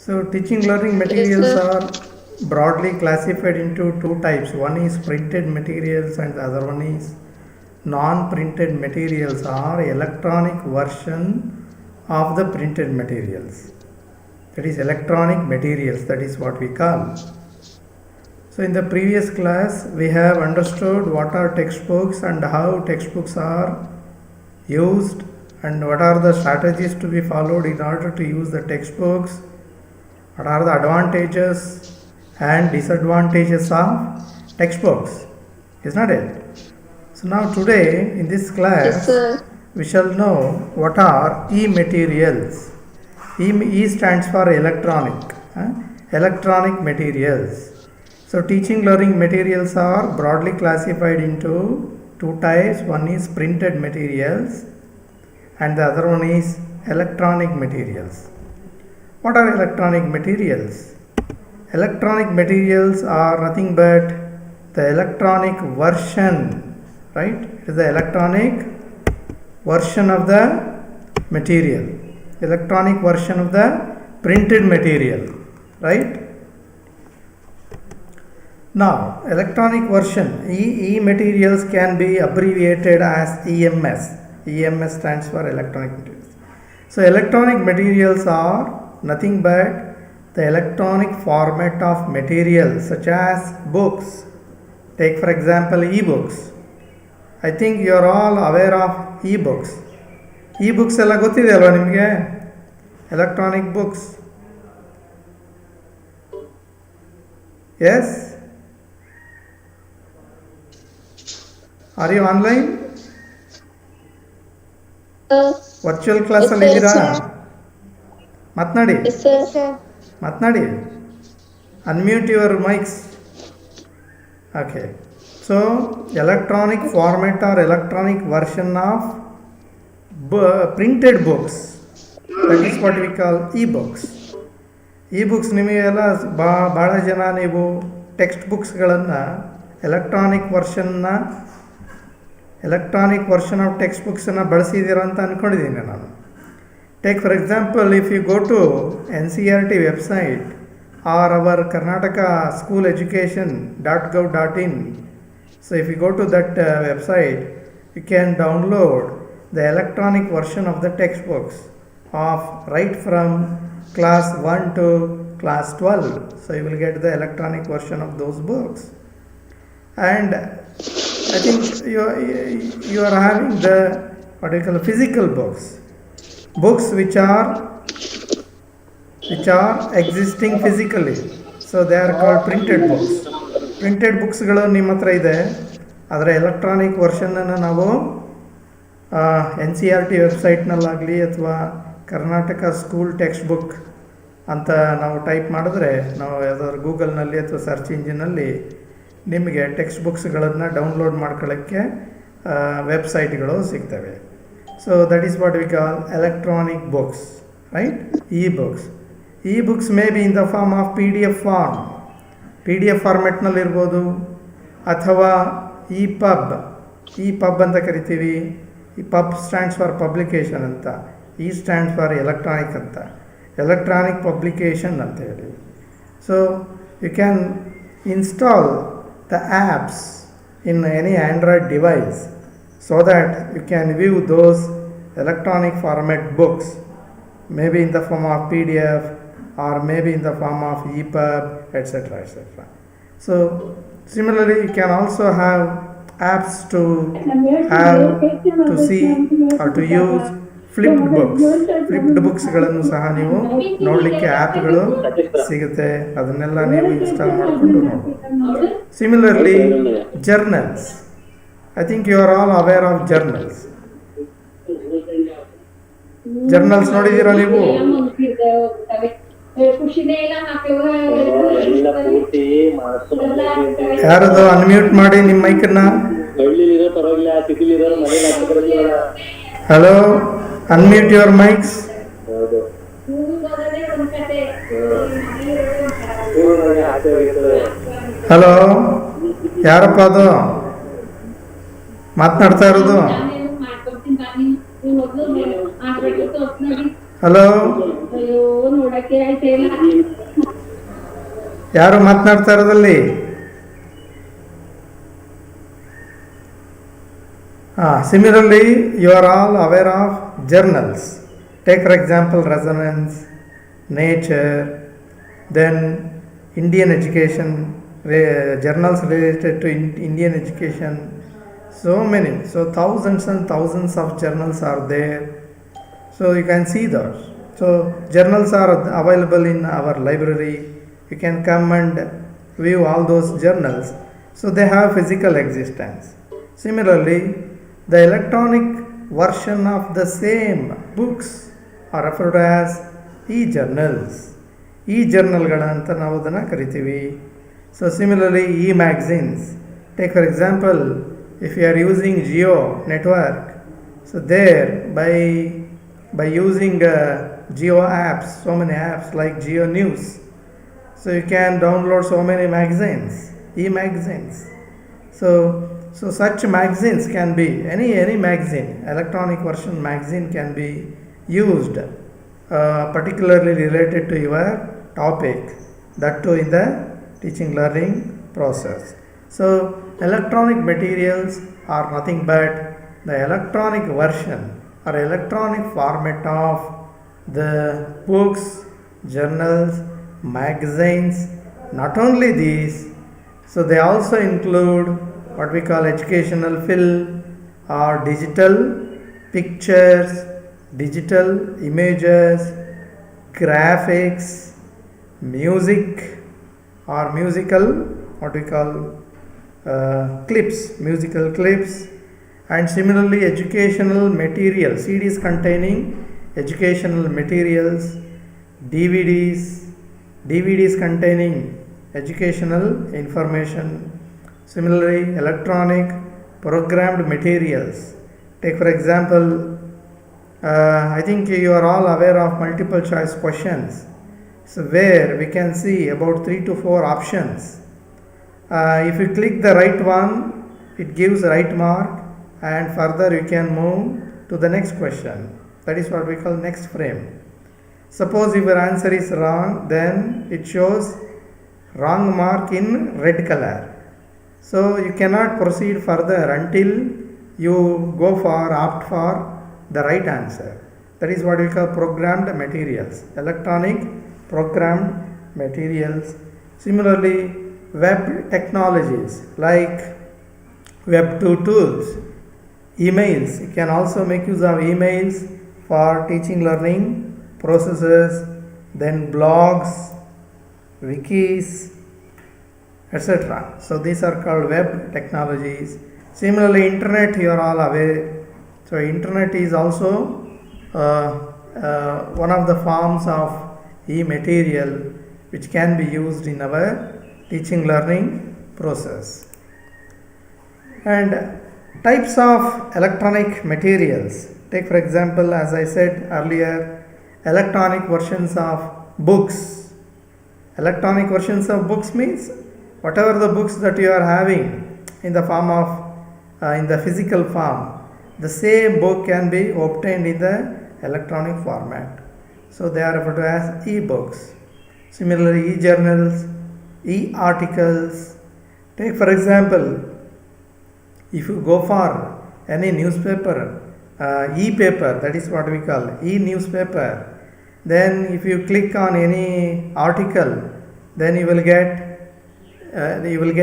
So teaching learning Yes, materials sir. are broadly classified into two types. One is printed materials and the other one is non-printed materials or electronic version of the printed materials. That is electronic materials, that is what we call. So in the previous class we have understood what are textbooks and how textbooks are used and what are the strategies to be followed in order to use the textbooks, what are the advantages and disadvantages of textbooks, is not it? So now today in this Yes, class sir. we shall know what are e-materials. E stands for electronic, electronic materials. So teaching learning materials are broadly classified into two types. One is printed materials and the other one is electronic materials. What are electronic materials? Electronic materials are nothing but the electronic version, right? It is the electronic version of the material, electronic version of the printed material, right? Now, electronic version, e-materials can be abbreviated as EMS. EMS stands for electronic materials. So, electronic materials are nothing but the electronic format of materials such as books. Take for example e-books. I think you are all aware of e-books. E-books ಎಲ್ಲ ಗೊತ್ತಿದೆ ಅಲ್ವಾ ನಿಮಗೆ? Electronic books. Yes? Are you online? Virtual ಕ್ಲಾಸಲ್ಲಿ ಇದ್ದೀರಾ? ಮಾತನಾಡಿ. Yes, sir. ಮಾತನಾಡಿ. Unmute your mics. Okay. So, electronic format or electronic version of printed books. That is what we call e-books. e-books ನಿಮಗೆಲ್ಲ ಭಾಳ ಜನ ನೀವು ಟೆಕ್ಸ್ಟ್ ಬುಕ್ಸ್ಗಳನ್ನು ಎಲೆಕ್ಟ್ರಾನಿಕ್ ವರ್ಷನ್ ಆಫ್ ಟೆಕ್ಸ್ಟ್ ಬುಕ್ಸನ್ನು ಬಳಸಿದ್ದೀರ ಅಂತ ಅಂದ್ಕೊಂಡಿದ್ದೀನಿ ನಾನು. Take for example, if you go to NCERT website or our Karnataka School Education.gov.in. So if you go to that website, you can download the electronic version of the textbooks of right from class 1 to class 12. So you will get the electronic version of those books. And I think you are having the what you call physical books which are existing physically. So they are called printed books. Printed booksಗಳು ನಿಮ್ಮ ಹತ್ರ ಇದೆ, ಅದರ electronic ವರ್ಷನನ್ನು ನಾವು NCERT ವೆಬ್ಸೈಟ್ನಲ್ಲಾಗಲಿ ಅಥವಾ Karnataka school text book ಅಂತ ನಾವು type ಮಾಡಿದ್ರೆ, ನಾವು ಯಾವ್ದಾದ್ರು ಗೂಗಲ್ನಲ್ಲಿ ಅಥವಾ ಸರ್ಚ್ ಇಂಜಿನಲ್ಲಿ ನಿಮಗೆ ಟೆಕ್ಸ್ಟ್ ಬುಕ್ಸ್ಗಳನ್ನು ಡೌನ್ಲೋಡ್ ಮಾಡ್ಕೊಳ್ಳೋಕ್ಕೆ ವೆಬ್ಸೈಟ್ಗಳು ಸಿಗ್ತವೆ. So that is what we call electronic books, right? e-books. e-books may be in the form of PDF form, PDF ಫಾರ್ಮೆಟ್ನಲ್ಲಿರ್ಬೋದು, ಅಥವಾ EPUB ಅಂತ ಕರಿತೀವಿ. ಈ ಪಬ್ ಸ್ಟ್ಯಾಂಡ್ಸ್ ಫಾರ್ ಪಬ್ಲಿಕೇಶನ್ ಅಂತ, ಈ ಸ್ಟ್ಯಾಂಡ್ಸ್ ಫಾರ್ ಎಲೆಕ್ಟ್ರಾನಿಕ್ ಅಂತ, ಎಲೆಕ್ಟ್ರಾನಿಕ್ ಪಬ್ಲಿಕೇಶನ್ ಅಂತ ಹೇಳಿ. So you can install the apps in any Android device so that you can view those electronic format books, maybe in the form of PDF or maybe in the form of EPUB, etc. So similarly you can also have apps to see or to use flipped ಬುಕ್ಸ್ಗಳನ್ನು ಸಹ ನೀವು ನೋಡಲಿಕ್ಕೆ ಆ್ಯಪ್ಗಳು ಸಿಗುತ್ತೆ. ಅದನ್ನೆಲ್ಲ ನೀವು install ಮಾಡಿಕೊಂಡು ನೋಡಿ. Similarly journals, I think you are all aware of journals. Journals ನೋಡಿದ್ದೀರಾ ನೀವು? ಯಾರದು ಅನ್ಮ್ಯೂಟ್ ಮಾಡಿ ನಿಮ್ಮ ಮೈಕನ್ನು. Hello, unmute your mics. Hello, ಯಾರಪ್ಪ ಅದು ಮಾತನಾಡ್ತಾ ಇರೋದು? ಹಲೋ, ಯಾರು ಮಾತನಾಡ್ತಾ ಇರೋದಲ್ಲಿ? Similarly, you are all aware of journals. Take for example Resonance, Nature, then Indian education, journals related to Indian education. So many, so thousands and thousands of journals are there. So you can see those. So journals are available in our library. You can come and view all those journals. So they have physical existence. Similarly, the electronic version of the same books are referred as e-journals. E-journalಗಳಂತ ನಾವು ಅದನ್ನು ಕರಿತೀವಿ. So similarly, e-magazines. Take for example, if you are using Geo network, so there by using Geo apps, so many apps like Geo News, so you can download so many magazines, e-magazines. So such magazines can be any magazine, electronic version magazine can be used particularly related to your topic, that too in the teaching learning process. So electronic materials are nothing but the electronic version or electronic format of the books, journals, magazines. Not only these, so they also include what we call educational film or digital pictures, digital images, graphics, music or musical, what we call clips, musical clips, and similarly educational materials, CDs containing educational materials, DVDs containing educational information. Similarly, electronic programmed materials. Take for example, I think you are all aware of multiple choice questions. So where we can see about 3 to 4 options. If you click the right one, it gives right mark, and further you can move to the next question. That is what we call next frame. Suppose if your answer is wrong, then it shows wrong mark in red color. So you cannot proceed further until you opt for the right answer. That is what we call programmed materials, electronic programmed materials. Similarly, web technologies like Web 2 tools, emails. You can also make use of emails for teaching learning processes, then blogs, wikis, etc. So these are called web technologies. Similarly, internet, you are all aware. So internet is also one of the forms of e-material which can be used in our teaching learning process. And types of electronic materials. Take for example, as I said earlier, electronic versions of books. Electronic versions of books means whatever the books that you are having in the form of in the physical form, the same book can be obtained in the electronic format. So they are referred to as e-books. Similarly, e-journals, e-articles. Take for example, if you go for any newspaper, e-paper, that is what we call e-newspaper, then if you click on any article, then you will get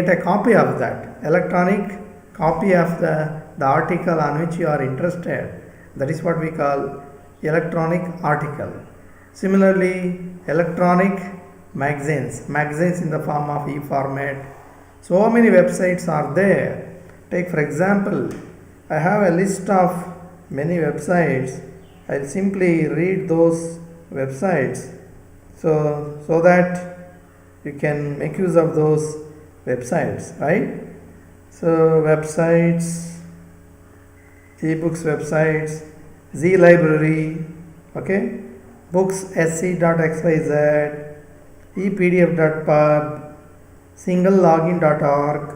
a copy of that, electronic copy of the article on which you are interested. That is what we call electronic article. Similarly, electronic magazines in the form of e-format. So many websites are there. Take for example, I have a list of many websites. I'll simply read those websites so that you can make use of those websites, right? So websites, ebooks websites, Z-library, okay, books.sc.xyz, epdf.pub, singlelogin.org,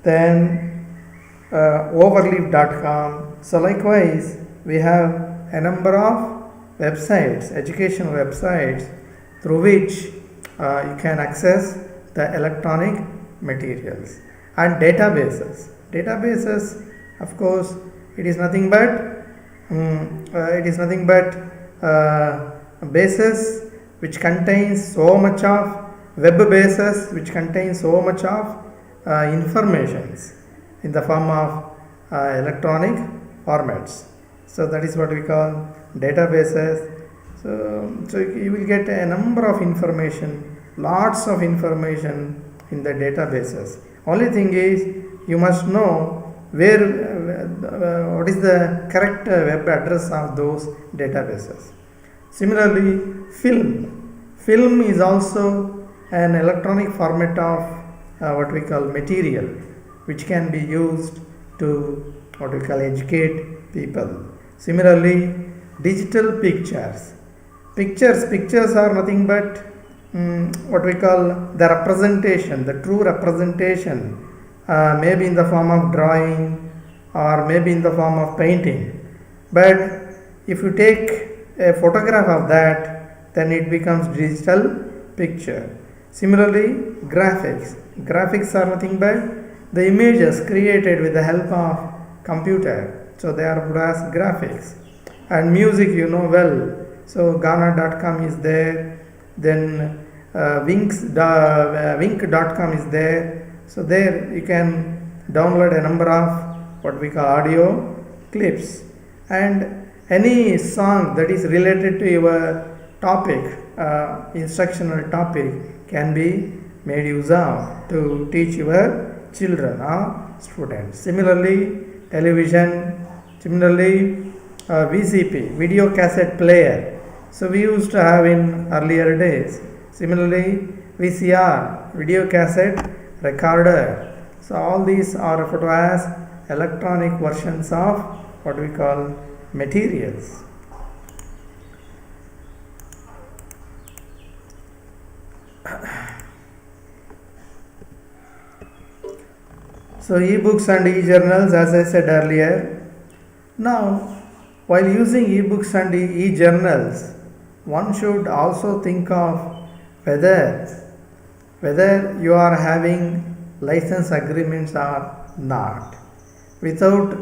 then overleaf.com. So likewise, we have a number of websites, educational websites through which you can access the electronic materials. And databases, of course, it is nothing but bases which contains so much of web bases which contains so much of informations in the form of electronic formats. So that is what we call databases. So you will get a number of information, lots of information in the databases. Only thing is you must know what is the correct web address of those databases. Similarly, film is also an electronic format of what we call material, which can be used to what we call educate people. Similarly, digital pictures are nothing but what we call the representation, the true representation, maybe in the form of drawing or maybe in the form of painting. But if you take a photograph of that, then it becomes digital picture. Similarly, graphics are nothing but the images created with the help of computer, so they are put as graphics. And music, you know well, so Ghana.com is there, then Wink.com is there. So there you can download a number of what we call audio clips, and any song that is related to your topic, instructional topic, can be made use of to teach your children or students. Similarly, television, VCP, video cassette player. So we used to have in earlier days. Similarly, VCR, video cassette recorder. So all these are referred to as electronic versions of what we call materials. So e-books and e-journals, as I said earlier. Now, while using e-books and e-journals, one should also think of whether you are having license agreements or not. Without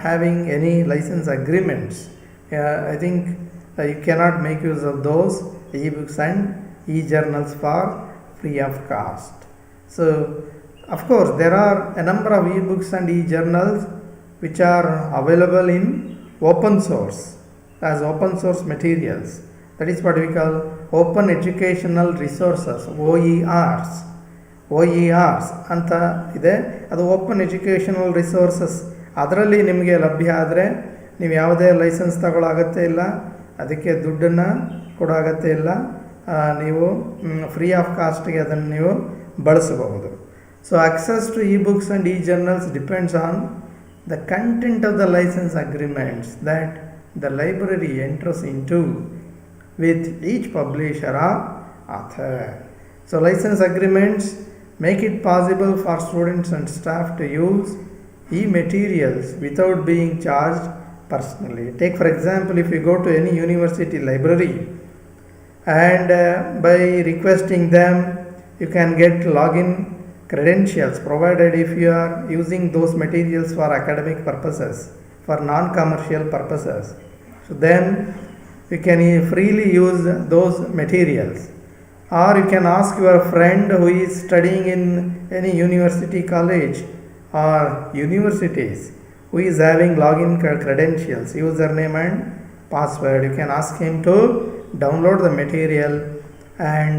having any license agreements, I think you cannot make use of those e-books and e-journals for free of cost. So, of course, there are a number of e-books and e-journals which are available in open source as open source materials. That is what we call open educational resources, OERs ಅಂತ ಇದೆ. ಅದು open educational resources. ಅದರಲ್ಲಿ ನಿಮಗೆ ಲಭ್ಯ ಆದರೆ ನೀವು ಯಾವುದೇ licence ತಗೊಳ್ಳೋ ಅಗತ್ಯ ಇಲ್ಲ, ಅದಕ್ಕೆ ದುಡ್ಡನ್ನು ಕೊಡೋ ಅಗತ್ಯ ಇಲ್ಲ, ನೀವು ಫ್ರೀ ಆಫ್ ಕಾಸ್ಟ್ಗೆ ಅದನ್ನು ನೀವು ಬಳಸಬಹುದು. So access to e-books and e-journals depends on the content of the license agreements that the library enters into with each publisher or author. So license agreements make it possible for students and staff to use e-materials without being charged personally. Take for example, if you go to any university library and by requesting them, you can get login credentials provided if you are using those materials for academic purposes, for non-commercial purposes. So then you can freely use those materials. Or you can ask your friend who is studying in any university, college or universities, who is having login credentials, username and password. You can ask him to download the material and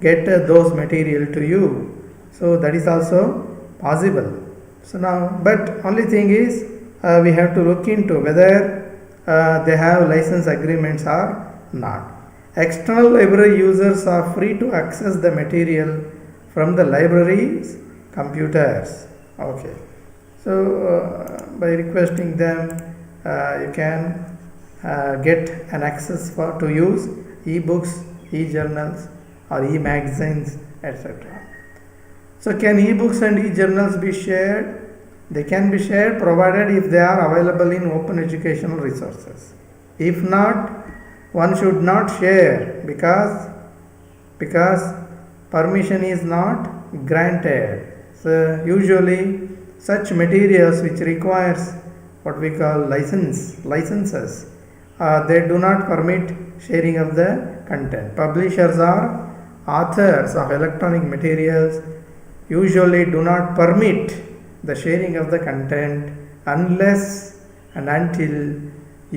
get those material to you. So that is also possible. So now, but only thing is we have to look into whether they have license agreements or not. External library users are free to access the material from the library's computers. Okay. So by requesting them, you can get an access to use e-books, e-journals or e-magazines, etc. So can e-books and e-journals be shared? They can be shared provided if they are available in open educational resources. If not, one should not share, because because permission is not granted. So usually such materials which requires what we call licenses, they do not permit sharing of the content. Publishers or authors of electronic materials usually do not permit the sharing of the content unless and until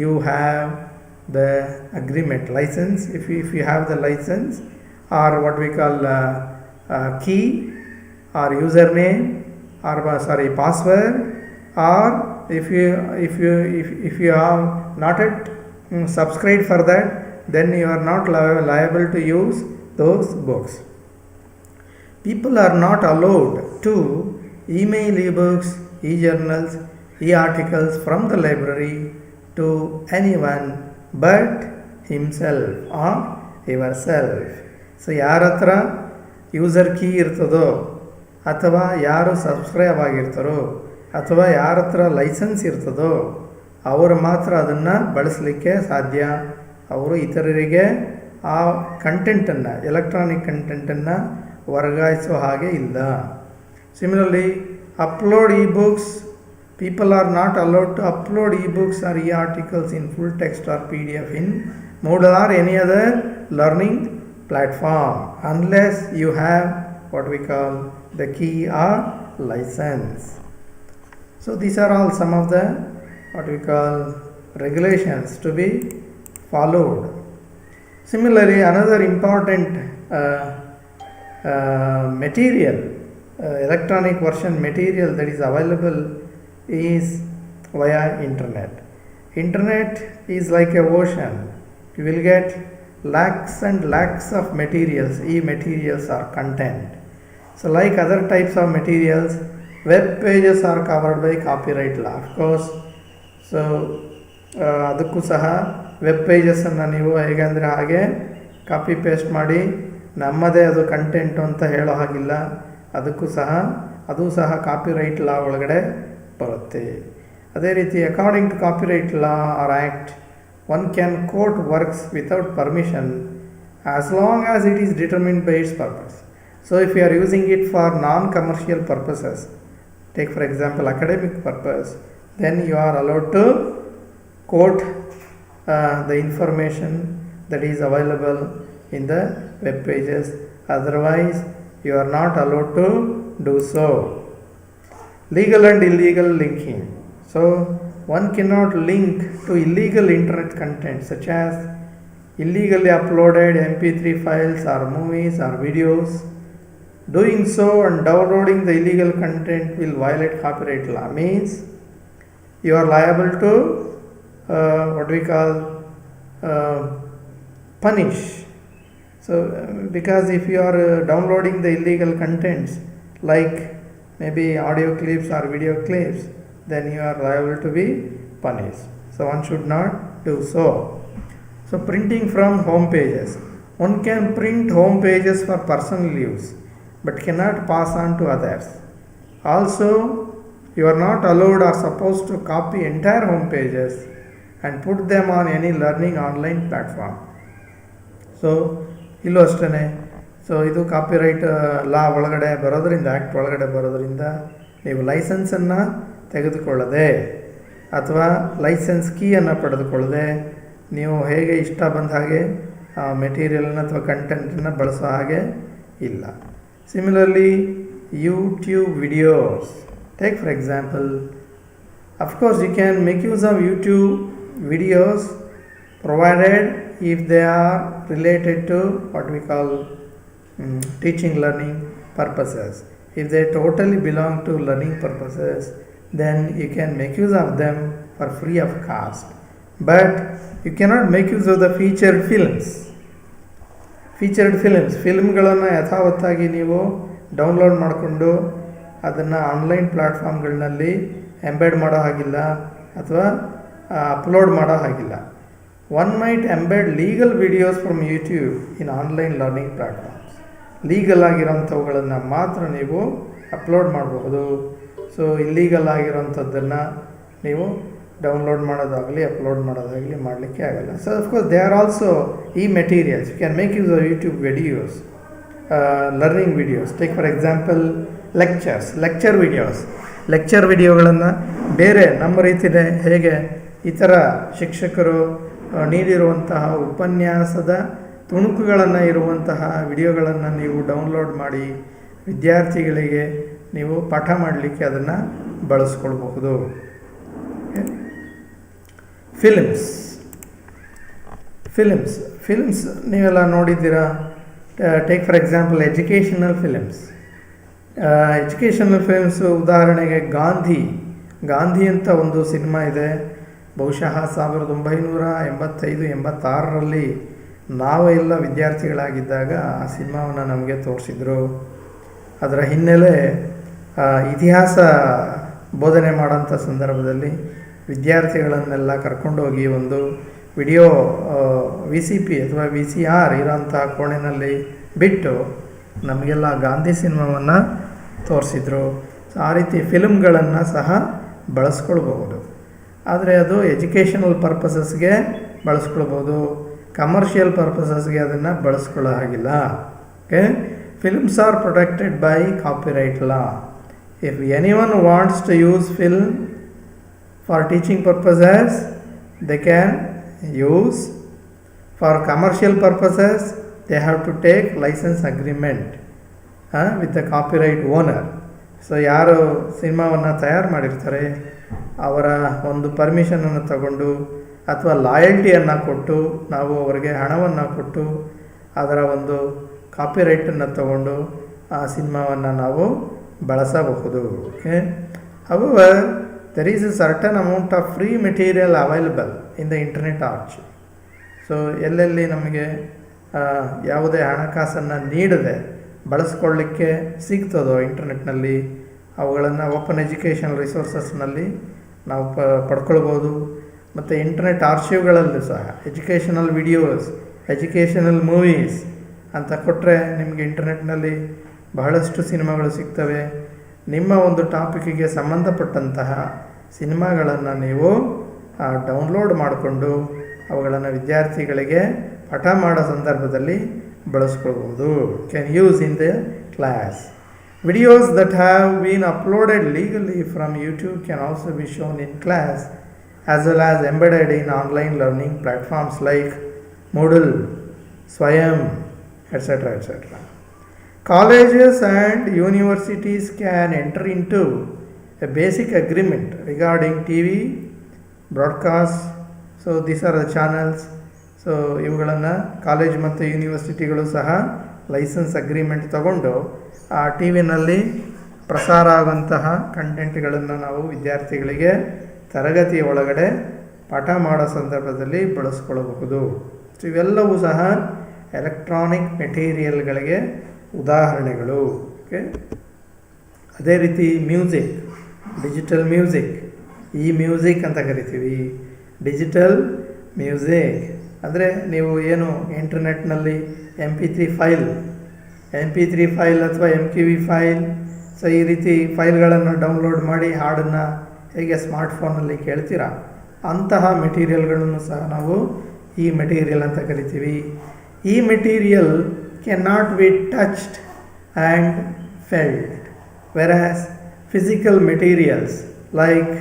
you have the agreement license. If you have the license or what we call key or username or password, or if you have not yet subscribed for that, then you are not liable to use those books. People are not allowed to email e-books, e-journals, e-articles from the library to anyone but himself or yourself. So ಯಾರ ಹತ್ರ user key ಇರ್ತದೋ ಅಥವಾ ಯಾರು subscribe ಆಗಿರ್ತಾರೋ ಅಥವಾ ಯಾರ ಹತ್ರ licence ಇರ್ತದೋ ಅವರು ಮಾತ್ರ ಅದನ್ನು ಬಳಸಲಿಕ್ಕೆ ಸಾಧ್ಯ. ಅವರು ಇತರರಿಗೆ ಆ ಕಂಟೆಂಟನ್ನು, ಎಲೆಕ್ಟ್ರಾನಿಕ್ ಕಂಟೆಂಟನ್ನು ವರ್ಗಾಯಿಸೋ ಹಾಗೆ ಇಲ್ಲ. Similarly, upload E books, people are not allowed to upload e-books or e-articles in full text or PDF in Moodle or any other learning platform unless you have what we call the key or license. So these are all some of the what we call regulations to be followed. Similarly, another important material, electronic version material that is available is via internet. Internet is like a ocean. You will get lakhs and lakhs of materials. E-materials are content. So like other types of materials, web pages are covered by copyright law, of course. So ಅದಕ್ಕೂ ಸಹ web ಪೇಜಸನ್ನು ನೀವು ಹೇಗೆಂದರೆ ಹಾಗೆ copy paste ಮಾಡಿ ನಮ್ಮದೇ ಅದು content ಅಂತ ಹೇಳೋ ಹಾಗಿಲ್ಲ. ಅದು ಸಹ ಕಾಪಿರೈಟ್ ಲಾ ಒಳಗಡೆ ಬರುತ್ತೆ. ಅದೇ ರೀತಿ according to copyright law or act, one can quote works without permission as long as it is determined by its purpose. So if you are using it for non-commercial purposes, take for example academic purpose, then you are allowed to quote the information that is available in the web pages. Otherwise you are not allowed to do so. Legal and illegal linking. So one cannot link to illegal internet content such as illegally uploaded MP3 files or movies or videos. Doing so and downloading the illegal content will violate copyright law. Means you are liable to what we call punish. So because if you are downloading the illegal contents like maybe audio clips or video clips, then you are liable to be punished. So one should not do so. So printing from home pages. One can print home pages for personal use but cannot pass on to others. Also, you are not allowed or supposed to copy entire home pages and put them on any learning online platform. So ಇಲ್ಲೂ ಅಷ್ಟೇ. So ಇದು copyright ಲಾ ಒಳಗಡೆ ಬರೋದರಿಂದ, act ಒಳಗಡೆ ಬರೋದರಿಂದ ನೀವು ಲೈಸೆನ್ಸನ್ನು ತೆಗೆದುಕೊಳ್ಳದೆ ಅಥವಾ ಲೈಸೆನ್ಸ್ ಕೀಯನ್ನು ಪಡೆದುಕೊಳ್ಳದೆ ನೀವು ಹೇಗೆ ಇಷ್ಟ ಬಂದ ಹಾಗೆ ಮೆಟೀರಿಯಲ್ನ ಅಥವಾ ಕಂಟೆಂಟನ್ನು ಬಳಸೋ ಹಾಗೆ ಇಲ್ಲ. Similarly YouTube videos. Take for example, of course you can make use of YouTube videos provided if they are related to what we call teaching learning purposes. If they totally belong to learning purposes, then you can make use of them for free of cost. But you cannot make use of the featured films. ಫಿಲ್ಮ್ಗಳನ್ನು ಯಥಾವತ್ತಾಗಿ ನೀವು download ಮಾಡಿಕೊಂಡು ಅದನ್ನು online ಪ್ಲ್ಯಾಟ್ಫಾರ್ಮ್ಗಳಲ್ಲಿ embed ಮಾಡೋ ಹಾಗಿಲ್ಲ ಅಥವಾ upload ಮಾಡೋ ಹಾಗಿಲ್ಲ. One might embed legal videos from YouTube in online learning platforms. Legal ಆಗಿರೋಂಥವುಗಳನ್ನು ಮಾತ್ರ ನೀವು ಅಪ್ಲೋಡ್ ಮಾಡಬಹುದು. ಸೊ ಇಲ್ಲೀಗಲ್ ಆಗಿರೋಂಥದ್ದನ್ನು ನೀವು ಡೌನ್ಲೋಡ್ ಮಾಡೋದಾಗಲಿ ಅಪ್ಲೋಡ್ ಮಾಡೋದಾಗಲಿ ಮಾಡಲಿಕ್ಕೆ ಆಗಲ್ಲ. So of course they are also ಈ materials. You can make use of YouTube videos learning videos. Take for example lecture ವಿಡಿಯೋಗಳನ್ನು ಬೇರೆ ನಮ್ಮ ರೀತಿಯೇ ಹೇಗೆ ಇತರ ಶಿಕ್ಷಕರು ನೀಡಿರುವಂತಹ ಉಪನ್ಯಾಸದ ತುಣುಕುಗಳನ್ನು ಇರುವಂತಹ ವಿಡಿಯೋಗಳನ್ನು ನೀವು ಡೌನ್ಲೋಡ್ ಮಾಡಿ ವಿದ್ಯಾರ್ಥಿಗಳಿಗೆ ನೀವು ಪಾಠ ಮಾಡಲಿಕ್ಕೆ ಅದನ್ನು ಬಳಸ್ಕೊಳ್ಬಹುದು. ಫಿಲ್ಮ್ಸ್ ನೀವೆಲ್ಲ ನೋಡಿದ್ದೀರಾ. Take for example educational films ಉದಾಹರಣೆಗೆ ಗಾಂಧಿ ಅಂತ ಒಂದು ಸಿನಿಮಾ ಇದೆ. ಬಹುಶಃ 1985-86ರಲ್ಲಿ ನಾವೆಲ್ಲ ವಿದ್ಯಾರ್ಥಿಗಳಾಗಿದ್ದಾಗ ಆ ಸಿನಿಮಾವನ್ನು ನಮಗೆ ತೋರಿಸಿದ್ರು. ಅದರ ಹಿನ್ನೆಲೆ ಇತಿಹಾಸ ಬೋಧನೆ ಮಾಡೋಂಥ ಸಂದರ್ಭದಲ್ಲಿ ವಿದ್ಯಾರ್ಥಿಗಳನ್ನೆಲ್ಲ ಕರ್ಕೊಂಡೋಗಿ ಒಂದು ವಿಡಿಯೋ VCP ಅಥವಾ VCR ಇರೋಂಥ ಕೋಣೆಯಲ್ಲಿ ಬಿಟ್ಟು ನಮಗೆಲ್ಲ ಗಾಂಧಿ ಸಿನಿಮಾವನ್ನು ತೋರಿಸಿದ್ರು. ಆ ರೀತಿ ಫಿಲ್ಮ್ಗಳನ್ನು ಸಹ ಬಳಸ್ಕೊಳ್ಬಹುದು. ಆದರೆ ಅದು ಎಜುಕೇಷನಲ್ ಪರ್ಪಸಸ್ಗೆ ಬಳಸ್ಕೊಳ್ಬೋದು, ಕಮರ್ಷಿಯಲ್ ಪರ್ಪಸಸ್ಗೆ ಅದನ್ನು ಬಳಸ್ಕೊಳ್ಳೋ ಹಾಗಿಲ್ಲ. Okay, films are protected by copyright law. If anyone wants to use film for teaching purposes they can use. For commercial purposes they have to take license agreement with the copyright owner. So ಯಾರು ಸಿನಿಮಾವನ್ನು ತಯಾರು ಮಾಡಿರ್ತಾರೆ ಅವರ ಒಂದು ಪರ್ಮಿಷನನ್ನು ತಗೊಂಡು ಅಥವಾ ಲಾಯಲ್ಟಿಯನ್ನು ಕೊಟ್ಟು ನಾವು ಅವರಿಗೆ ಹಣವನ್ನು ಕೊಟ್ಟು ಅದರ ಒಂದು ಕಾಪಿರೈಟನ್ನು ತಗೊಂಡು ಆ ಸಿನಿಮಾವನ್ನು ನಾವು ಬಳಸಬಹುದು. Okay, however there is a certain amount of free material available in the internet arch. So ಎಲ್ಲೆಲ್ಲಿ ನಮಗೆ ಯಾವುದೇ ಹಣಕಾಸನ್ನು ನೀಡದೆ ಬಳಸ್ಕೊಳ್ಳಿಕ್ಕೆ ಸಿಗ್ತದೋ ಇಂಟರ್ನೆಟ್ನಲ್ಲಿ ಅವುಗಳನ್ನು ಓಪನ್ ಎಜುಕೇಷನಲ್ ರಿಸೋರ್ಸಸ್ನಲ್ಲಿ ನಾವು ಪಡ್ಕೊಳ್ಬೋದು. ಮತ್ತು ಇಂಟರ್ನೆಟ್ ಆರ್ಶಿವ್ಗಳಲ್ಲೂ ಸಹ ಎಜುಕೇಷನಲ್ ವಿಡಿಯೋಸ್, ಎಜುಕೇಷನಲ್ ಮೂವೀಸ್ ಅಂತ ಕೊಟ್ಟರೆ ನಿಮಗೆ ಇಂಟರ್ನೆಟ್ನಲ್ಲಿ ಬಹಳಷ್ಟು ಸಿನಿಮಾಗಳು ಸಿಗ್ತವೆ. ನಿಮ್ಮ ಒಂದು ಟಾಪಿಕ್ಕಿಗೆ ಸಂಬಂಧಪಟ್ಟಂತಹ ಸಿನಿಮಾಗಳನ್ನು ನೀವು ಡೌನ್ಲೋಡ್ ಮಾಡಿಕೊಂಡು ಅವುಗಳನ್ನು ವಿದ್ಯಾರ್ಥಿಗಳಿಗೆ ಪಾಠ ಮಾಡೋ ಸಂದರ್ಭದಲ್ಲಿ ಬಳಸ್ಕೊಳ್ಬೋದು. Can use in the class. Videos that have been uploaded legally from YouTube can also be shown in class as well as embedded in online learning platforms like Moodle, Swayam, etc. Colleges and universities can enter into a basic agreement regarding TV broadcast. So these are the channels. So ಇವುಗಳನ್ನು college ಮತ್ತು ಯೂನಿವರ್ಸಿಟಿಗಳು ಸಹ licence agreement ತಗೊಂಡು ಆ T ವಿನಲ್ಲಿ ಪ್ರಸಾರ ಆಗುವಂತಹ ಕಂಟೆಂಟ್ಗಳನ್ನು ನಾವು ವಿದ್ಯಾರ್ಥಿಗಳಿಗೆ ತರಗತಿಯ ಒಳಗಡೆ ಪಾಠ ಮಾಡೋ ಸಂದರ್ಭದಲ್ಲಿ ಬಳಸ್ಕೊಳ್ಳಬಹುದು. ಸೊ ಇವೆಲ್ಲವೂ ಸಹ ಎಲೆಕ್ಟ್ರಾನಿಕ್ ಮೆಟೀರಿಯಲ್ಗಳಿಗೆ ಉದಾಹರಣೆಗಳು. ಓಕೆ, ಅದೇ ರೀತಿ ಡಿಜಿಟಲ್ ಮ್ಯೂಸಿಕ್, ಮ್ಯೂಸಿಕ್ ಅಂತ ಕರಿತೀವಿ. ಡಿಜಿಟಲ್ ಮ್ಯೂಸಿಕ್ ಅಂದರೆ ನೀವು ಏನು ಇಂಟರ್ನೆಟ್ನಲ್ಲಿ MP3 ಫೈಲ್ ಅಥವಾ MQV ಫೈಲ್, ಸೊ ಈ ರೀತಿ ಫೈಲ್ಗಳನ್ನು ಡೌನ್ಲೋಡ್ ಮಾಡಿ ಹಾಡನ್ನು ಹೇಗೆ ಸ್ಮಾರ್ಟ್ಫೋನಲ್ಲಿ ಕೇಳ್ತೀರಾ ಅಂತಹ ಮೆಟೀರಿಯಲ್ಗಳನ್ನು ಸಹ ನಾವು ಮೆಟೀರಿಯಲ್ ಅಂತ ಕರಿತೀವಿ. Material can not be touched and felt, whereas physical materials like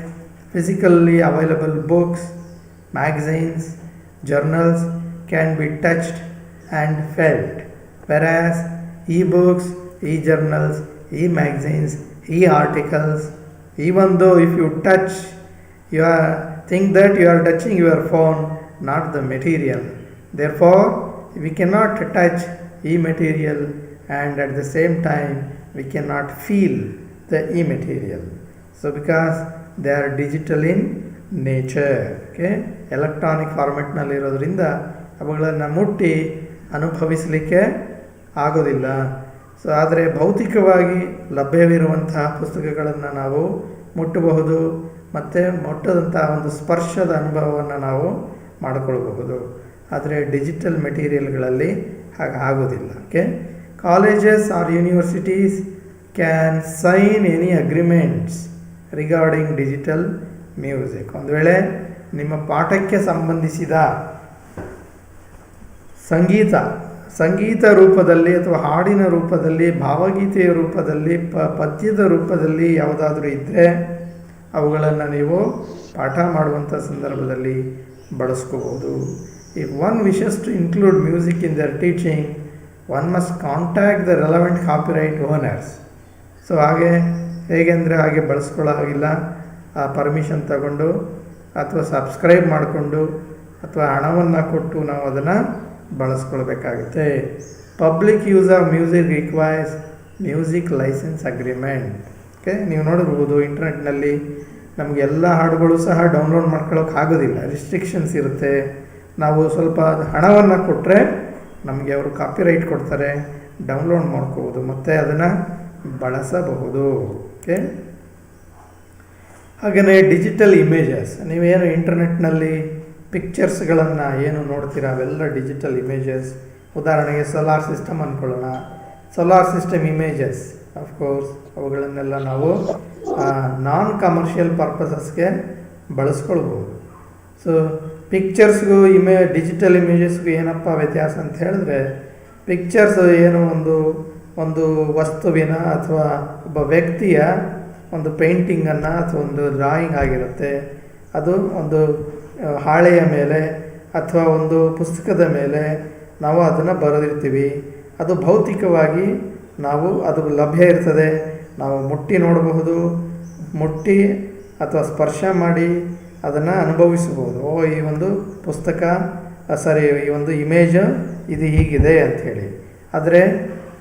physically available books, magazines, journals can be touched and felt, whereas e-books, e-journals, e-magazines, e-articles, even though if you touch, think that you are touching your phone, not the material. Therefore, we cannot touch e-material and at the same time we cannot feel the e-material. So because they are digital in nature, okay, electronic ಫಾರ್ಮೆಟ್ನಲ್ಲಿ ಇರೋದ್ರಿಂದ ಅವುಗಳನ್ನು ಮುಟ್ಟಿ ಅನುಭವಿಸಲಿಕ್ಕೆ ಆಗೋದಿಲ್ಲ. So ಆದರೆ ಭೌತಿಕವಾಗಿ ಲಭ್ಯವಿರುವಂತಹ ಪುಸ್ತಕಗಳನ್ನು ನಾವು ಮುಟ್ಟಬಹುದು ಮತ್ತು ಮುಟ್ಟದಂಥ ಒಂದು ಸ್ಪರ್ಶದ ಅನುಭವವನ್ನು ನಾವು ಮಾಡಿಕೊಳ್ಬಹುದು. ಆದರೆ ಡಿಜಿಟಲ್ ಮೆಟೀರಿಯಲ್ಗಳಲ್ಲಿ ಹಾಗೆ ಆಗೋದಿಲ್ಲ. Okay, colleges or universities can sign any agreements regarding digital music. ಒಂದು ವೇಳೆ ನಿಮ್ಮ ಪಾಠಕ್ಕೆ ಸಂಬಂಧಿಸಿದ ಸಂಗೀತ ರೂಪದಲ್ಲಿ ಅಥವಾ ಹಾಡಿನ ರೂಪದಲ್ಲಿ, ಭಾವಗೀತೆಯ ರೂಪದಲ್ಲಿ, ಪದ್ಯದ ರೂಪದಲ್ಲಿ ಯಾವುದಾದ್ರೂ ಇದ್ದರೆ ಅವುಗಳನ್ನು ನೀವು ಪಾಠ ಮಾಡುವಂಥ ಸಂದರ್ಭದಲ್ಲಿ ಬಳಸ್ಕೋಬೋದು. If one wishes to include music in their teaching, one must contact the relevant copyright owners. So ಹೇಗೆಂದರೆ ಹಾಗೆ ಬಳಸ್ಕೊಳ್ಳೋ ಹಾಗಿಲ್ಲ. ಆ ಪರ್ಮಿಷನ್ ತಗೊಂಡು ಅಥವಾ ಸಬ್ಸ್ಕ್ರೈಬ್ ಮಾಡಿಕೊಂಡು ಅಥವಾ ಹಣವನ್ನು ಕೊಟ್ಟು ನಾವು ಅದನ್ನು ಬಳಸ್ಕೊಳ್ಬೇಕಾಗುತ್ತೆ. Public use of music requires music licence agreement. Okay, ನೀವು ನೋಡಿರ್ಬೋದು ಇಂಟರ್ನೆಟ್ನಲ್ಲಿ ನಮಗೆ ಎಲ್ಲ ಹಾಡುಗಳು ಸಹ ಡೌನ್ಲೋಡ್ ಮಾಡ್ಕೊಳ್ಳೋಕೆ ಆಗೋದಿಲ್ಲ, ರಿಸ್ಟ್ರಿಕ್ಷನ್ಸ್ ಇರುತ್ತೆ. ನಾವು ಸ್ವಲ್ಪ ಹಣವನ್ನು ಕೊಟ್ಟರೆ ನಮಗೆ ಅವರು ಕಾಪಿರೈಟ್ ಕೊಡ್ತಾರೆ, ಡೌನ್ಲೋಡ್ ಮಾಡ್ಕೋಬೋದು ಮತ್ತು ಅದನ್ನು ಬಳಸಬಹುದು. ಓಕೆ, ಹಾಗೆಯೇ ಡಿಜಿಟಲ್ ಇಮೇಜಸ್, ನೀವೇನು ಇಂಟರ್ನೆಟ್ನಲ್ಲಿ ಪಿಕ್ಚರ್ಸ್ಗಳನ್ನು ಏನು ನೋಡ್ತೀರ ಅವೆಲ್ಲ ಡಿಜಿಟಲ್ ಇಮೇಜಸ್. ಉದಾಹರಣೆಗೆ ಸೋಲಾರ್ ಸಿಸ್ಟಮ್ ಅಂದ್ಕೊಳ್ಳೋಣ. ಸೋಲಾರ್ ಸಿಸ್ಟಮ್ ಇಮೇಜಸ್ ಅಫ್ಕೋರ್ಸ್ ಅವುಗಳನ್ನೆಲ್ಲ ನಾವು ನಾನ್ ಕಮರ್ಷಿಯಲ್ ಪರ್ಪಸಸ್ಗೆ ಬಳಸ್ಕೊಳ್ಬೋದು. ಸೊ ಪಿಕ್ಚರ್ಸ್ಗೂ ಡಿಜಿಟಲ್ ಇಮೇಜಸ್ಗೂ ಏನಪ್ಪ ವ್ಯತ್ಯಾಸ ಅಂತ ಹೇಳಿದ್ರೆ, ಪಿಕ್ಚರ್ಸ್ ಏನು ಒಂದು ವಸ್ತುವಿನ ಅಥವಾ ಒಬ್ಬ ವ್ಯಕ್ತಿಯ ಒಂದು ಪೇಂಟಿಂಗನ್ನು ಅಥವಾ ಒಂದು ಡ್ರಾಯಿಂಗ್ ಆಗಿರುತ್ತೆ. ಅದು ಒಂದು ಹಾಳೆಯ ಮೇಲೆ ಅಥವಾ ಒಂದು ಪುಸ್ತಕದ ಮೇಲೆ ನಾವು ಅದನ್ನು ಬರೆದಿರ್ತೀವಿ. ಅದು ಭೌತಿಕವಾಗಿ ಅದು ಲಭ್ಯ ಇರ್ತದೆ, ನಾವು ಮುಟ್ಟಿ ನೋಡಬಹುದು, ಮುಟ್ಟಿ ಅಥವಾ ಸ್ಪರ್ಶ ಮಾಡಿ ಅದನ್ನು ಅನುಭವಿಸಬಹುದು. ಈ ಒಂದು ಪುಸ್ತಕ ಈ ಒಂದು ಇಮೇಜ್ ಇದು ಹೀಗಿದೆ ಅಂಥೇಳಿ. ಆದರೆ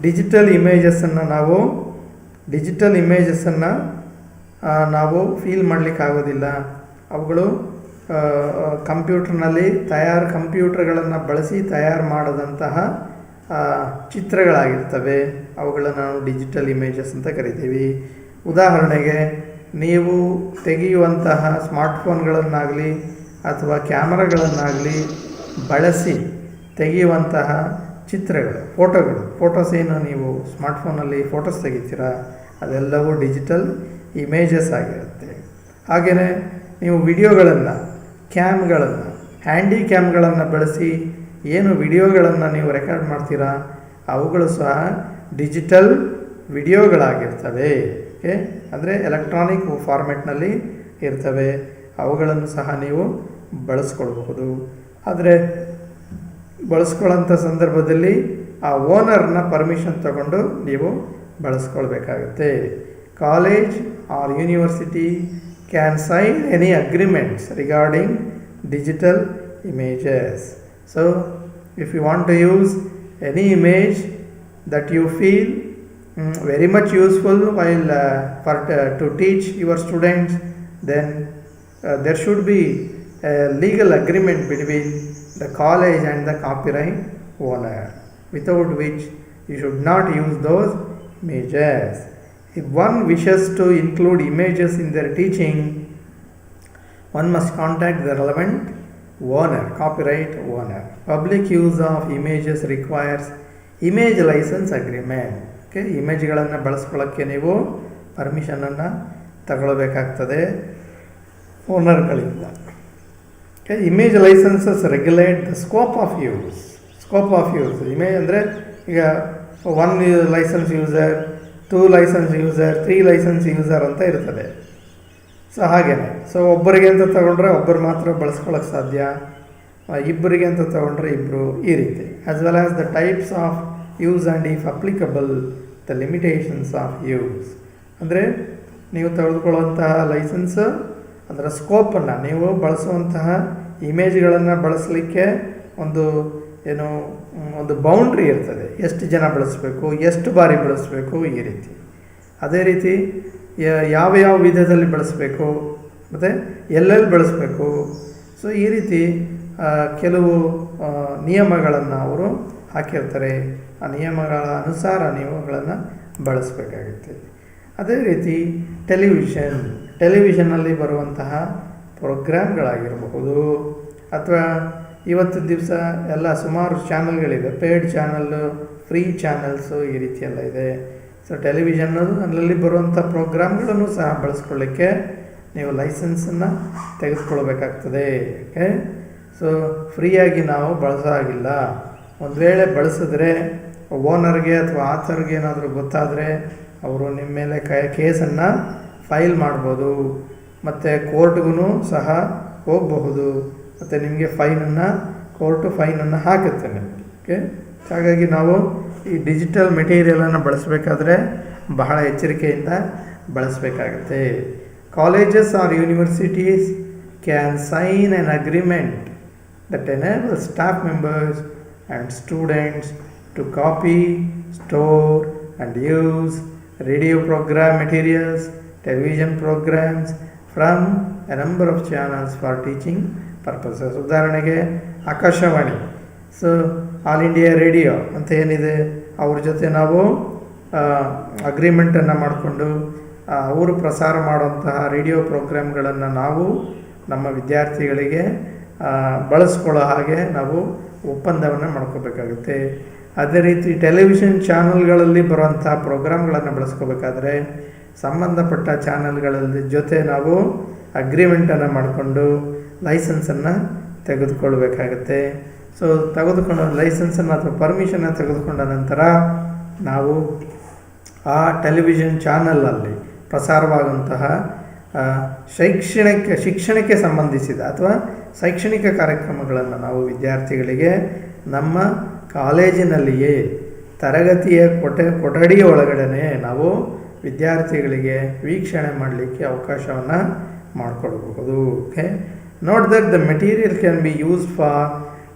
ಡಿಜಿಟಲ್ ಇಮೇಜಸ್ಸನ್ನು ನಾವು ಫೀಲ್ ಮಾಡಲಿಕ್ಕಾಗೋದಿಲ್ಲ. ಅವುಗಳು ಕಂಪ್ಯೂಟರ್ನಲ್ಲಿ ಕಂಪ್ಯೂಟರ್ಗಳನ್ನು ಬಳಸಿ ತಯಾರು ಮಾಡಿದಂತಹ ಚಿತ್ರಗಳಾಗಿರ್ತವೆ. ಅವುಗಳನ್ನು ನಾವು ಡಿಜಿಟಲ್ ಇಮೇಜಸ್ ಅಂತ ಕರಿತೀವಿ. ಉದಾಹರಣೆಗೆ ನೀವು ತೆಗೆಯುವಂತಹ ಸ್ಮಾರ್ಟ್ಫೋನ್ಗಳನ್ನಾಗಲಿ ಅಥವಾ ಕ್ಯಾಮರಾಗಳನ್ನಾಗಲಿ ಬಳಸಿ ತೆಗೆಯುವಂತಹ ಚಿತ್ರಗಳು, ಫೋಟೋಸ್ ಏನು ನೀವು ಸ್ಮಾರ್ಟ್ಫೋನಲ್ಲಿ ಫೋಟೋಸ್ ತೆಗಿತೀರಾ ಅದೆಲ್ಲವೂ ಡಿಜಿಟಲ್ ಇಮೇಜಸ್ ಆಗಿರುತ್ತೆ. ಹಾಗೆಯೇ ನೀವು ವಿಡಿಯೋಗಳನ್ನು, ಹ್ಯಾಂಡಿ ಕ್ಯಾಮ್ಗಳನ್ನು ಬಳಸಿ ಏನು ವಿಡಿಯೋಗಳನ್ನು ನೀವು ರೆಕಾರ್ಡ್ ಮಾಡ್ತೀರಾ ಅವುಗಳು ಸಹ ಡಿಜಿಟಲ್ ವಿಡಿಯೋಗಳಾಗಿರ್ತವೆ. ಓಕೆ, ಅಂದರೆ ಎಲೆಕ್ಟ್ರಾನಿಕ್ ಫಾರ್ಮೆಟ್ನಲ್ಲಿ ಇರ್ತವೆ. ಅವುಗಳನ್ನು ಸಹ ನೀವು ಬಳಸ್ಕೊಳ್ಬಹುದು. ಆದರೆ ಬಳಸ್ಕೊಳ್ಳೋಂಥ ಸಂದರ್ಭದಲ್ಲಿ ಆ ಓನರ್ನ ಪರ್ಮಿಷನ್ ತಗೊಂಡು ನೀವು ಬಳಸ್ಕೊಳ್ಬೇಕಾಗುತ್ತೆ. College or university can sign any agreements regarding digital images. So if you want to use any image that you feel very much useful while to teach your students, then there should be a legal agreement between the college and the copyright owner, without which you should not use those images. If one wishes to include images in their teaching, one must contact the relevant owner, copyright owner. Public use of images requires image license agreement. Okay, ಇಮೇಜ್ಗಳನ್ನು ಬಳಸ್ಕೊಳ್ಳೋಕ್ಕೆ ನೀವು ಪರ್ಮಿಷನನ್ನು ತಗೊಳ್ಬೇಕಾಗ್ತದೆ ಓನರ್ಗಳಿಂದ. Okay, image licences regulate the scope of use. Image ಅಂದರೆ ಈಗ 1 licence user, 2 licence user, 3 licence user ಅಂತ ಇರ್ತದೆ. ಸೊ ಹಾಗೇನೆ, ಸೊ ಒಬ್ಬರಿಗೆ ಅಂತ ತಗೊಂಡ್ರೆ ಒಬ್ಬರು ಮಾತ್ರ ಬಳಸ್ಕೊಳ್ಳೋಕೆ ಸಾಧ್ಯ, ಇಬ್ಬರಿಗೆ ಅಂತ ತಗೊಂಡ್ರೆ ಇಬ್ಬರು, ಈ ರೀತಿ. As well as the types of use and if applicable the limitations of use. ಅಂದರೆ ನೀವು ತೆಗೆದುಕೊಳ್ಳುವಂತಹ ಲೈಸೆನ್ಸ್ ಅದರ ಸ್ಕೋಪನ್ನು, ನೀವು ಬಳಸುವಂತಹ ಇಮೇಜ್ಗಳನ್ನು ಬಳಸಲಿಕ್ಕೆ ಒಂದು ಬೌಂಡ್ರಿ ಇರ್ತದೆ. ಎಷ್ಟು ಜನ ಬಳಸಬೇಕು, ಎಷ್ಟು ಬಾರಿ ಬಳಸಬೇಕು, ಈ ರೀತಿ. ಅದೇ ರೀತಿ ಯಾವ ವಿಧದಲ್ಲಿ ಬಳಸಬೇಕು ಮತ್ತು ಎಲ್ಲೆಲ್ಲಿ ಬಳಸಬೇಕು. ಸೊ ಈ ರೀತಿ ಕೆಲವು ನಿಯಮಗಳನ್ನು ಅವರು ಹಾಕಿರ್ತಾರೆ. ಆ ನಿಯಮಗಳ ಅನುಸಾರ ನೀವು ಅವುಗಳನ್ನು ಬಳಸಬೇಕಾಗುತ್ತೆ. ಅದೇ ರೀತಿ ಟೆಲಿವಿಷನ್ನಲ್ಲಿ ಬರುವಂತಹ ಪ್ರೋಗ್ರಾಮ್ಗಳಾಗಿರಬಹುದು, ಅಥವಾ ಇವತ್ತಿನ ದಿವಸ ಎಲ್ಲ ಸುಮಾರು ಚಾನಲ್ಗಳಿವೆ, ಪೇಯ್ಡ್ ಚಾನಲ್ಲು, ಫ್ರೀ ಚಾನಲ್ಸು, ಈ ರೀತಿ ಎಲ್ಲ ಇದೆ. ಸೊ ಅಲ್ಲಲ್ಲಿ ಬರುವಂಥ ಪ್ರೋಗ್ರಾಮ್ಗಳನ್ನು ಸಹ ಬಳಸ್ಕೊಳ್ಳಿಕ್ಕೆ ನೀವು ಲೈಸೆನ್ಸನ್ನು ತೆಗೆದುಕೊಳ್ಬೇಕಾಗ್ತದೆ. ಓಕೆ, ಸೊ ಫ್ರೀಯಾಗಿ ನಾವು ಬಳಸೋ ಹಾಗಿಲ್ಲ. ಒಂದು ವೇಳೆ ಬಳಸಿದ್ರೆ ಓನರ್ಗೆ ಅಥವಾ ಆಥರ್ಗೆ ಏನಾದರೂ ಗೊತ್ತಾದರೆ ಅವರು ನಿಮ್ಮ ಮೇಲೆ ಕೇಸನ್ನು ಫೈಲ್ ಮಾಡ್ಬೋದು, ಮತ್ತು ಕೋರ್ಟ್ಗೂ ಸಹ ಹೋಗಬಹುದು, ಮತ್ತು ನಿಮಗೆ ಕೋರ್ಟು ಫೈನನ್ನು ಹಾಕುತ್ತೆ ನಿಮಗೆ. ಓಕೆ, ಹಾಗಾಗಿ ನಾವು ಈ ಡಿಜಿಟಲ್ ಮೆಟೀರಿಯಲನ್ನು ಬಳಸಬೇಕಾದ್ರೆ ಬಹಳ ಎಚ್ಚರಿಕೆಯಿಂದ ಬಳಸಬೇಕಾಗುತ್ತೆ. Colleges or universities can sign an agreement that enables staff members and students to copy, store and use radio program materials, television programs from a number of channels for teaching purposes. ಉದಾಹರಣೆಗೆ Akashvani, so all India radio ಅಂತ ಏನಿದೆ, ಅವ್ರ ಜೊತೆ ನಾವು ಅಗ್ರಿಮೆಂಟನ್ನು ಮಾಡಿಕೊಂಡು ಅವರು ಪ್ರಸಾರ ಮಾಡುವಂತಹ ರೇಡಿಯೋ ಪ್ರೋಗ್ರಾಮ್ಗಳನ್ನು ನಾವು ನಮ್ಮ ವಿದ್ಯಾರ್ಥಿಗಳಿಗೆ ಬಳಸ್ಕೊಳ್ಳೋ ಹಾಗೆ ನಾವು ಒಪ್ಪಂದವನ್ನು ಮಾಡ್ಕೋಬೇಕಾಗುತ್ತೆ. ಅದೇ ರೀತಿ ಟೆಲಿವಿಷನ್ ಚಾನಲ್ಗಳಲ್ಲಿ ಬರುವಂಥ ಪ್ರೋಗ್ರಾಮ್ಗಳನ್ನು ಬಳಸ್ಕೋಬೇಕಾದ್ರೆ ಸಂಬಂಧಪಟ್ಟ ಚಾನಲ್ಗಳಲ್ಲಿ ಜೊತೆ ನಾವು ಅಗ್ರಿಮೆಂಟನ್ನು ಮಾಡಿಕೊಂಡು ಲೈಸೆನ್ಸನ್ನು ತೆಗೆದುಕೊಳ್ಬೇಕಾಗುತ್ತೆ. ಸೊ ತೆಗೆದುಕೊಂಡು ಲೈಸೆನ್ಸನ್ನು ಅಥವಾ ಪರ್ಮಿಷನ್ನ ತೆಗೆದುಕೊಂಡ ನಂತರ ನಾವು ಆ ಟೆಲಿವಿಷನ್ ಚಾನಲಲ್ಲಿ ಪ್ರಸಾರವಾಗುವಂತಹ ಶಿಕ್ಷಣಕ್ಕೆ ಸಂಬಂಧಿಸಿದ ಅಥವಾ ಶೈಕ್ಷಣಿಕ ಕಾರ್ಯಕ್ರಮಗಳನ್ನು ನಾವು ವಿದ್ಯಾರ್ಥಿಗಳಿಗೆ ನಮ್ಮ ಕಾಲೇಜಿನಲ್ಲಿಯೇ ತರಗತಿಯ ಕೊಠಡಿಯ ಒಳಗಡೆ ನಾವು ವಿದ್ಯಾರ್ಥಿಗಳಿಗೆ ವೀಕ್ಷಣೆ ಮಾಡಲಿಕ್ಕೆ ಅವಕಾಶವನ್ನು ಮಾಡಿಕೊಡಬಹುದು. Okay, note that the material can be use for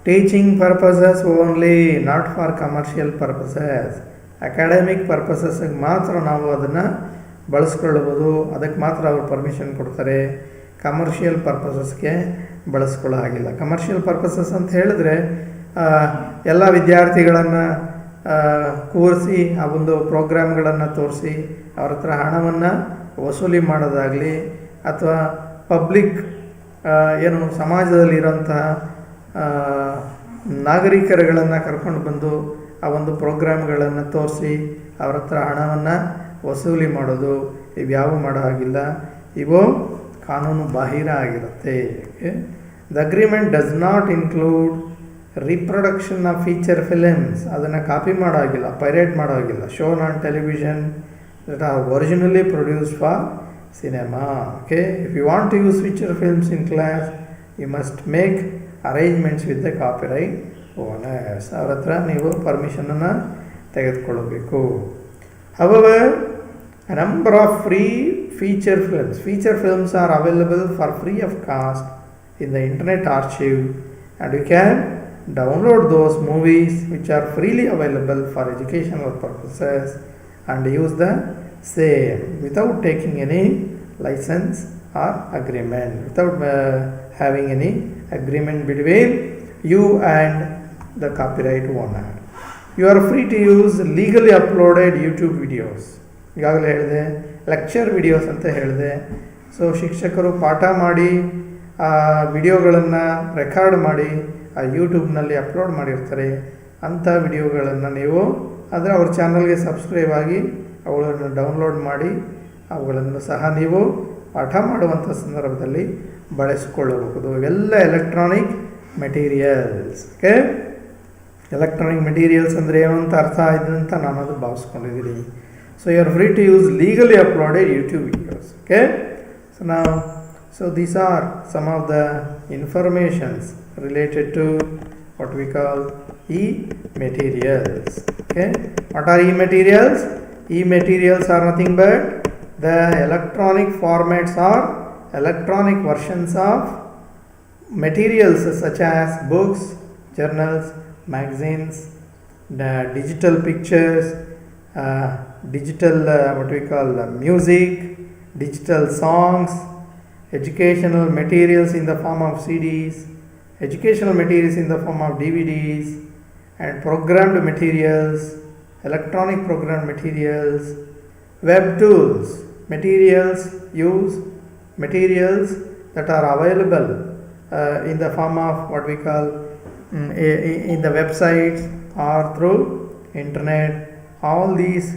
teaching purposes only, not for commercial purposes. Academic ಪರ್ಪಸಸ್ಗೆ ಮಾತ್ರ ನಾವು ಅದನ್ನು ಬಳಸ್ಕೊಳ್ಳಬಹುದು, ಅದಕ್ಕೆ ಮಾತ್ರ ಅವರು ಪರ್ಮಿಷನ್ ಕೊಡ್ತಾರೆ. ಕಮರ್ಷಿಯಲ್ ಪರ್ಪಸಸ್ಗೆ ಬಳಸ್ಕೊಳ್ಳೋ ಹಾಗಿಲ್ಲ. ಕಮರ್ಷಿಯಲ್ ಪರ್ಪಸಸ್ ಅಂತ ಹೇಳಿದ್ರೆ ಎಲ್ಲ ವಿದ್ಯಾರ್ಥಿಗಳನ್ನು ಕೂರಿಸಿ ಆ ಒಂದು ಪ್ರೋಗ್ರಾಮ್ಗಳನ್ನು ತೋರಿಸಿ ಅವ್ರ ಹತ್ರ ಹಣವನ್ನು ವಸೂಲಿ ಮಾಡೋದಾಗಲಿ, ಅಥವಾ ಪಬ್ಲಿಕ್ ಏನು ಸಮಾಜದಲ್ಲಿರೋಂತಹ ನಾಗರಿಕರುಗಳನ್ನು ಕರ್ಕೊಂಡು ಬಂದು ಆ ಒಂದು ಪ್ರೋಗ್ರಾಮ್ಗಳನ್ನು ತೋರಿಸಿ ಅವ್ರ ಹತ್ರ ಹಣವನ್ನು ವಸೂಲಿ ಮಾಡೋದು, ಇವ್ಯಾವ ಮಾಡೋ ಹಾಗಿಲ್ಲ. ಇವು ಕಾನೂನು ಬಾಹಿರ ಆಗಿರುತ್ತೆ. The agreement does not include reproduction of feature films. ಅದನ್ನು ಕಾಪಿ ಮಾಡೋ ಹಾಗಿಲ್ಲ, ಪೈರೇಟ್ ಮಾಡೋ ಹಾಗಿಲ್ಲ. Shown on television that are originally produced for cinema. Okay, if you want to use feature films in class you must make arrangements with the copyright owners. ಅವ್ರ ಹತ್ರ ನೀವು ಪರ್ಮಿಷನನ್ನು ತೆಗೆದುಕೊಳ್ಳಬೇಕು. However, a number of free feature films are available for free of cost in the Internet Archive, and you can download those movies which are freely available for educational purposes and use the same without taking any license or agreement, without having any agreement between you and the copyright owner. You are free to use legally uploaded YouTube videos. ಈಗಾಗಲೇ ಹೇಳಿದೆ, lecture videos ಅಂತ ಹೇಳಿದೆ. So ಶಿಕ್ಷಕರು ಪಾಠ ಮಾಡಿ ಆ ವಿಡಿಯೋಗಳನ್ನು record ಮಾಡಿ ಆ ಯೂಟ್ಯೂಬ್ನಲ್ಲಿ ಅಪ್ಲೋಡ್ ಮಾಡಿರ್ತಾರೆ. ಅಂಥ ವಿಡಿಯೋಗಳನ್ನು ನೀವು ಆದರೆ ಅವ್ರ ಚಾನಲ್ಗೆ ಸಬ್ಸ್ಕ್ರೈಬ್ ಆಗಿ ಅವುಗಳನ್ನು ಡೌನ್ಲೋಡ್ ಮಾಡಿ ಅವುಗಳನ್ನು ಸಹ ನೀವು ಪಾಠ ಮಾಡುವಂಥ ಸಂದರ್ಭದಲ್ಲಿ ಬಳಸಿಕೊಳ್ಳಬಹುದು. ಇವೆಲ್ಲ electronic materials. Okay, electronic materials ಅಂದರೆ ಏನು ಅಂತ ಅರ್ಥ ಆಯಿತು ಅಂತ ನಾನು ಅದು ಭಾವಿಸ್ಕೊಂಡಿದ್ದೀನಿ. So you are free to use legally uploaded YouTube videos. Okay, so these are some of the informations related to what we call e-materials. Okay, what are e-materials? E-materials are nothing but the electronic formats or electronic versions of materials such as books, journals, magazines, the digital pictures, digital what we call music, digital songs, educational materials in the form of CDs, educational materials in the form of DVDs, and programmed materials, electronic programmed materials, web tools, materials that are available in the form of what we call in the websites or through internet. All these,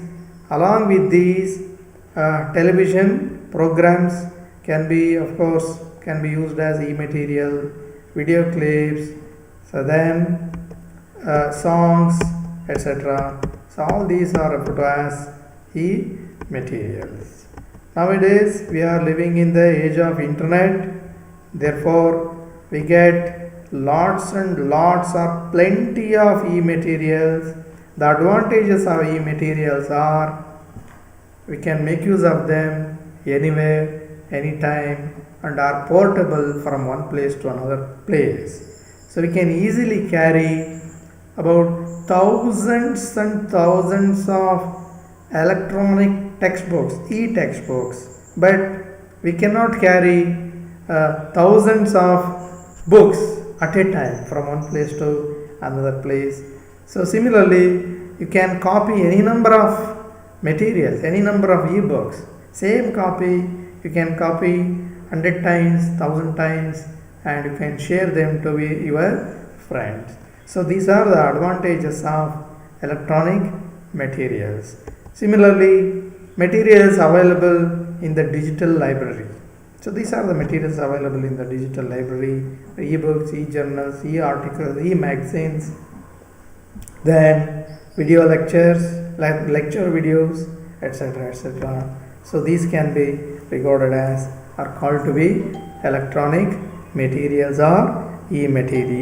along with these television programs can be, of course, can be used as e-material, video clips. So then songs, etc. So all these are referred to as e-materials. Nowadays we are living in the age of internet, therefore we get lots and lots or plenty of e-materials. The advantages of e-materials are we can make use of them anywhere, anytime, and are portable from one place to another place. So we can easily carry about thousands and thousands of electronic textbooks, e-textbooks, but we cannot carry thousands of books at a time from one place to another place. So similarly, you can copy any number of materials, any number of e-books. Same copy you can copy 100 times, 1000 times, and you can share them to your friends. So these are the advantages of electronic materials. Similarly, materials available in the digital library. So these are the materials available in the digital library: e-books, e-journals, e-articles, e-magazines, then video lectures, like lecture videos, etc., etc. So these can be regarded as, are called to be electronic materials or e-materials.